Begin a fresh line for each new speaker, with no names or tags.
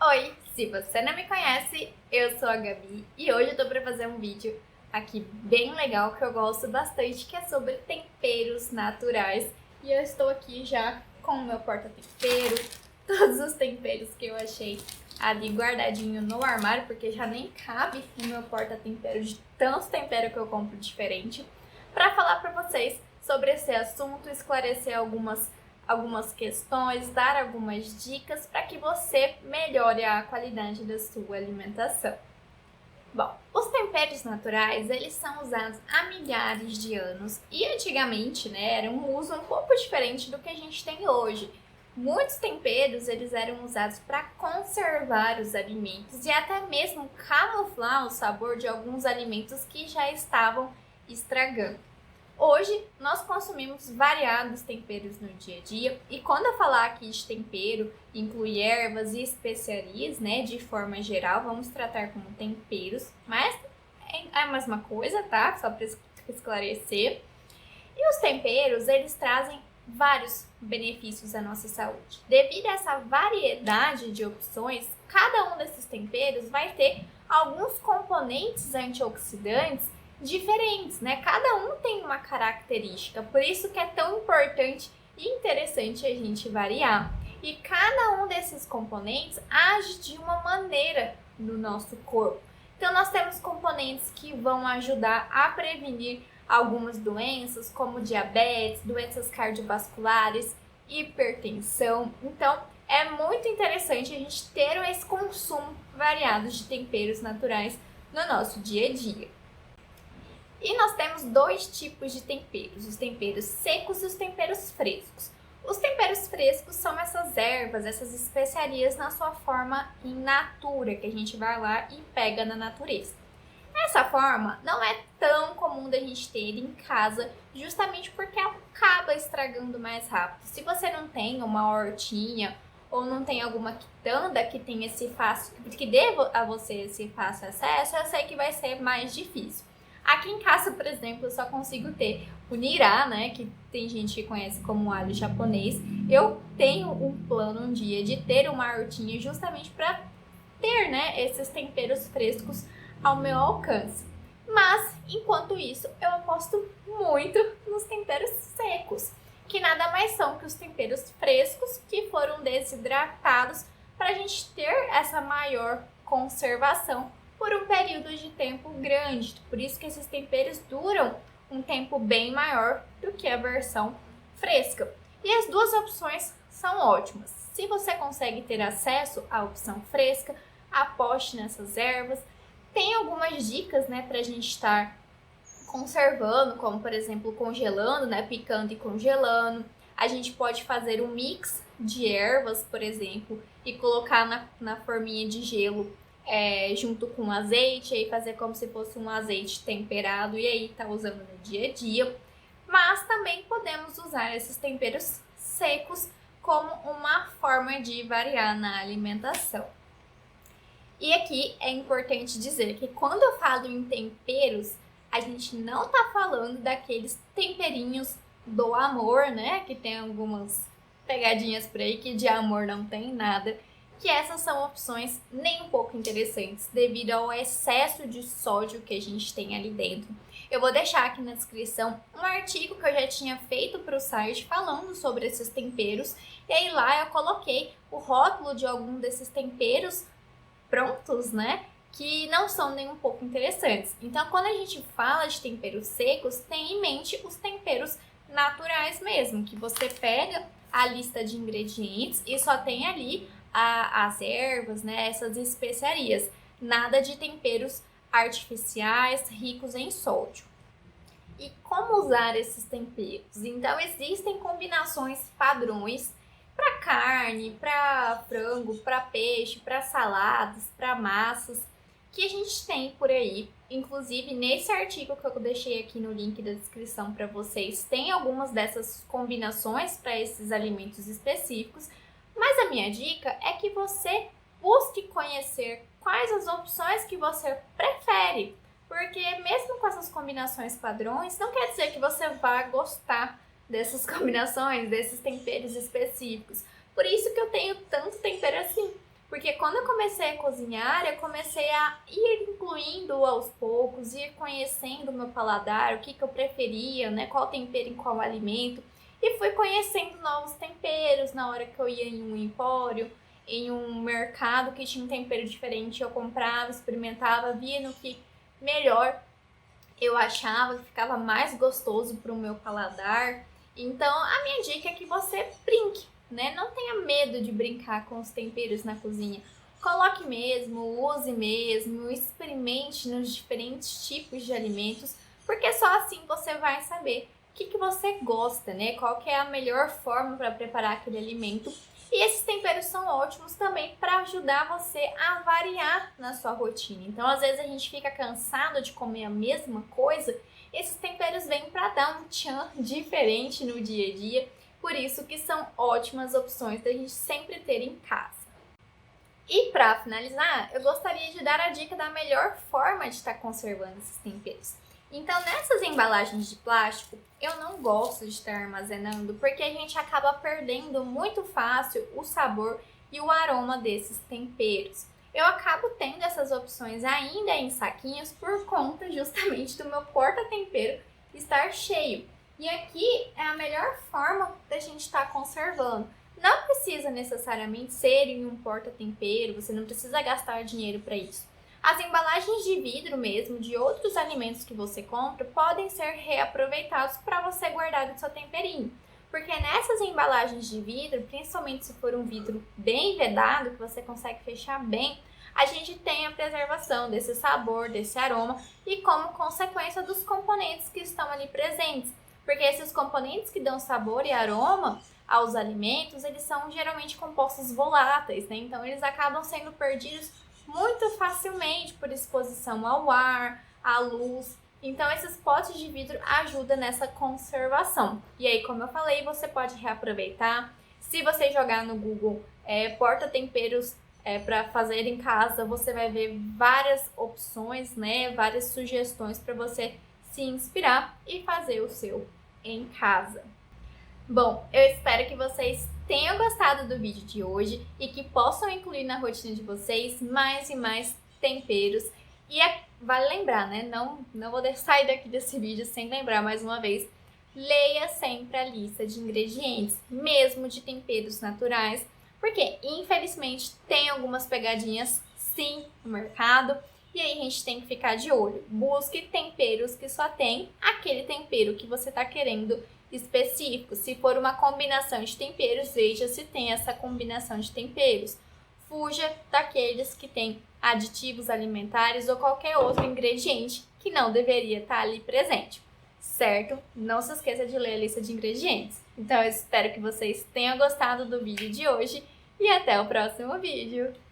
Oi, se você não me conhece, eu sou a Gabi e hoje eu tô pra fazer um vídeo aqui bem legal que eu gosto bastante, que é sobre temperos naturais. E eu estou aqui já com o meu porta-tempero, todos os temperos que eu achei ali guardadinho no armário, porque já nem cabe no meu porta-tempero de tanto tempero que eu compro diferente, pra falar pra vocês sobre esse assunto, esclarecer algumas questões, dar algumas dicas para que você melhore a qualidade da sua alimentação. Bom, os temperos naturais, eles são usados há milhares de anos e antigamente, era um uso um pouco diferente do que a gente tem hoje. Muitos temperos, eles eram usados para conservar os alimentos e até mesmo camuflar o sabor de alguns alimentos que já estavam estragando. Hoje, nós consumimos variados temperos no dia a dia e quando eu falar aqui de tempero, inclui ervas e especiarias, de forma geral, vamos tratar como temperos, mas é a mesma coisa, tá? Só para esclarecer. E os temperos, eles trazem vários benefícios à nossa saúde. Devido a essa variedade de opções, cada um desses temperos vai ter alguns componentes antioxidantes diferentes, Cada um tem uma característica, por isso que é tão importante e interessante a gente variar. E cada um desses componentes age de uma maneira no nosso corpo. Então nós temos componentes que vão ajudar a prevenir algumas doenças, como diabetes, doenças cardiovasculares, hipertensão. Então é muito interessante a gente ter esse consumo variado de temperos naturais no nosso dia a dia. E nós temos dois tipos de temperos, os temperos secos e os temperos frescos. Os temperos frescos são essas ervas, essas especiarias na sua forma in natura, que a gente vai lá e pega na natureza. Essa forma não é tão comum da gente ter em casa, justamente porque ela acaba estragando mais rápido. Se você não tem uma hortinha ou não tem alguma quitanda que tem esse fácil, que dê a você esse fácil acesso, eu sei que vai ser mais difícil. Aqui em casa, por exemplo, eu só consigo ter o nirá, que tem gente que conhece como alho japonês. Eu tenho um plano um dia de ter uma hortinha justamente para ter, esses temperos frescos ao meu alcance. Mas, enquanto isso, eu aposto muito nos temperos secos, que nada mais são que os temperos frescos que foram desidratados para a gente ter essa maior conservação por um período de tempo grande. Por isso que esses temperos duram um tempo bem maior do que a versão fresca. E as duas opções são ótimas. Se você consegue ter acesso à opção fresca, aposte nessas ervas. Tem algumas dicas, para a gente estar conservando, como por exemplo congelando, picando e congelando. A gente pode fazer um mix de ervas, por exemplo, e colocar na forminha de gelo junto com azeite, e aí fazer como se fosse um azeite temperado e aí tá usando no dia a dia. Mas também podemos usar esses temperos secos como uma forma de variar na alimentação. E aqui é importante dizer que quando eu falo em temperos, a gente não tá falando daqueles temperinhos do amor, que tem algumas pegadinhas por aí que de amor não tem nada, que essas são opções nem um pouco interessantes devido ao excesso de sódio que a gente tem ali dentro. Eu vou deixar aqui na descrição um artigo que eu já tinha feito para o site falando sobre esses temperos, e aí lá eu coloquei o rótulo de algum desses temperos prontos, que não são nem um pouco interessantes. Então, quando a gente fala de temperos secos, tem em mente os temperos naturais mesmo, que você pega a lista de ingredientes e só tem ali as ervas, essas especiarias. Nada de temperos artificiais ricos em sódio. E como usar esses temperos? Então, existem combinações padrões para carne, para frango, para peixe, para saladas, para massas, que a gente tem por aí. Inclusive, nesse artigo que eu deixei aqui no link da descrição para vocês, tem algumas dessas combinações para esses alimentos específicos. Mas a minha dica é que você busque conhecer quais as opções que você prefere, porque mesmo com essas combinações padrões, não quer dizer que você vai gostar dessas combinações, desses temperos específicos. Por isso que eu tenho tanto tempero assim, Porque quando eu comecei a cozinhar, eu comecei a ir incluindo aos poucos, ir conhecendo o meu paladar, o que eu preferia, né? Qual tempero em qual alimento. E fui conhecendo novos temperos na hora que eu ia em um empório, em um mercado que tinha um tempero diferente. Eu comprava, experimentava, via no que melhor eu achava, que ficava mais gostoso para o meu paladar. Então, a minha dica é que você brinque, né? Não tenha medo de brincar com os temperos na cozinha. Coloque mesmo, use mesmo, experimente nos diferentes tipos de alimentos, porque só assim você vai saber o que você gosta, né? Qual que é a melhor forma para preparar aquele alimento. E esses temperos são ótimos também para ajudar você a variar na sua rotina. Então, às vezes a gente fica cansado de comer a mesma coisa. Esses temperos vêm para dar um tchan diferente no dia a dia. Por isso que são ótimas opções da gente sempre ter em casa. E para finalizar, eu gostaria de dar a dica da melhor forma de estar conservando esses temperos. Então, nessas embalagens de plástico, eu não gosto de estar armazenando porque a gente acaba perdendo muito fácil o sabor e o aroma desses temperos. Eu acabo tendo essas opções ainda em saquinhos por conta justamente do meu porta-tempero estar cheio. E aqui é a melhor forma da gente estar conservando. Não precisa necessariamente ser em um porta-tempero, você não precisa gastar dinheiro para isso. As embalagens de vidro mesmo, de outros alimentos que você compra, podem ser reaproveitados para você guardar o seu temperinho. Porque nessas embalagens de vidro, principalmente se for um vidro bem vedado, que você consegue fechar bem, a gente tem a preservação desse sabor, desse aroma e como consequência dos componentes que estão ali presentes. Porque esses componentes que dão sabor e aroma aos alimentos, eles são geralmente compostos voláteis, né? Então eles acabam sendo perdidos muito facilmente por exposição ao ar, à luz. Então esses potes de vidro ajudam nessa conservação. E aí, como eu falei, você pode reaproveitar. Se você jogar no Google porta-temperos para fazer em casa, você vai ver várias opções, né? Várias sugestões para você se inspirar e fazer o seu em casa. Bom, eu espero que vocês tenham gostado do vídeo de hoje e que possam incluir na rotina de vocês mais e mais temperos. E vale lembrar, né? Não vou sair daqui desse vídeo sem lembrar mais uma vez. Leia sempre a lista de ingredientes, mesmo de temperos naturais, porque infelizmente tem algumas pegadinhas sim no mercado. E aí a gente tem que ficar de olho. Busque temperos que só tem aquele tempero que você está querendo específico. Se for uma combinação de temperos, veja se tem essa combinação de temperos. Fuja daqueles que têm aditivos alimentares ou qualquer outro ingrediente que não deveria estar ali presente, certo? Não se esqueça de ler a lista de ingredientes. Então eu espero que vocês tenham gostado do vídeo de hoje e até o próximo vídeo!